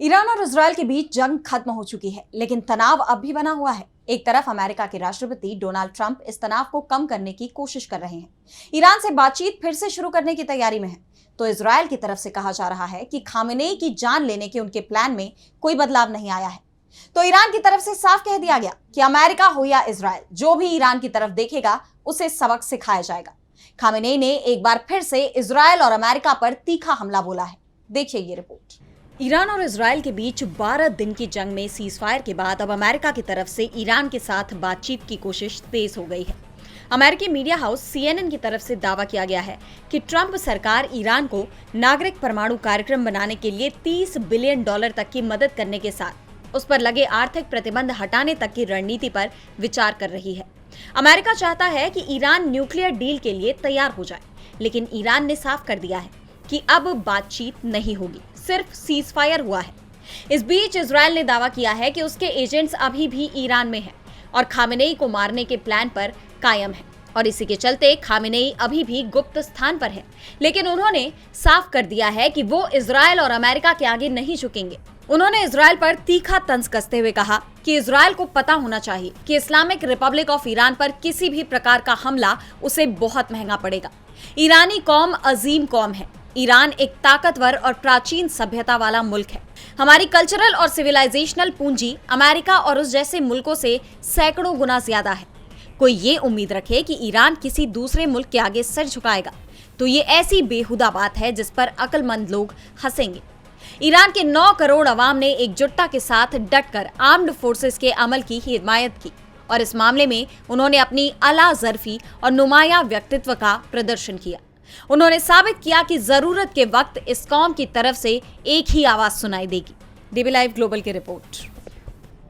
Iran और Israel के बीच जंग खत्म हो चुकी है, लेकिन तनाव अब भी बना हुआ है। एक तरफ अमेरिका के राष्ट्रपति डोनाल्ड ट्रंप इस तनाव को कम करने की कोशिश कर रहे हैं, ईरान से बातचीत फिर से शुरू करने की तैयारी में है। तो इजरायल की तरफ से कहा जा रहा है कि खामेनेई की जान लेने के उनके प्लान में कोई बदलाव नहीं आया है। तो ईरान की तरफ से साफ कह दिया गया कि अमेरिका हो या इजरायल, जो भी ईरान की तरफ देखेगा उसे सबक सिखाया जाएगा। खामेनेई ने एक बार फिर से इजरायल और अमेरिका पर तीखा हमला बोला है। देखिए ये रिपोर्ट। ईरान और इजरायल के बीच 12 दिन की जंग में सीजफायर के बाद अब अमेरिका की तरफ से ईरान के साथ बातचीत की कोशिश तेज हो गई है। अमेरिकी मीडिया हाउस CNN की तरफ से दावा किया गया है कि ट्रंप सरकार ईरान को नागरिक परमाणु कार्यक्रम बनाने के लिए $30 बिलियन तक की मदद करने के साथ उस पर लगे आर्थिक प्रतिबंध हटाने तक की रणनीति पर विचार कर रही है। अमेरिका चाहता है कि ईरान न्यूक्लियर डील के लिए तैयार हो जाए, लेकिन ईरान ने साफ कर दिया है कि अब बातचीत नहीं होगी, सिर्फ सीजफायर हुआ है। इस बीच इजरायल ने दावा किया है कि उसके एजेंट्स अभी भी ईरान में हैं और खामेनेई को मारने के प्लान पर कायम है, और इसी के चलते खामेनेई अभी भी गुप्त स्थान पर है। लेकिन उन्होंने साफ कर दिया है कि वो इजरायल और अमेरिका के आगे नहीं झुकेंगे। उन्होंने इजरायल पर तीखा तंज कसते हुए कहा कि इजरायल को पता होना चाहिए कि इस्लामिक रिपब्लिक ऑफ ईरान पर किसी भी प्रकार का हमला उसे बहुत महंगा पड़ेगा। ईरानी कौम अजीम कौम है। ईरान एक ताकतवर और प्राचीन सभ्यता वाला मुल्क है। हमारी कल्चरल और सिविलाइजेशनल पूंजी अमेरिका और उस जैसे मुल्कों से सैकड़ों गुना ज्यादा है। कोई ये उम्मीद रखे कि ईरान किसी दूसरे मुल्क के आगे सर झुकाएगा तो ये ऐसी बेहुदा बात है जिस पर अक्लमंद लोग हंसेंगे। ईरान के 9 करोड़ अवाम ने एकजुटता के साथ डटकर आर्म्ड फोर्सेस के अमल की हिमायत की, और इस मामले में उन्होंने अपनी अला ज़र्फी और नुमाया व्यक्तित्व का प्रदर्शन किया। उन्होंने साबित किया कि जरूरत के वक्त इस कौम की तरफ से एक ही आवाज सुनाई देगी। DB लाइव ग्लोबल की रिपोर्ट।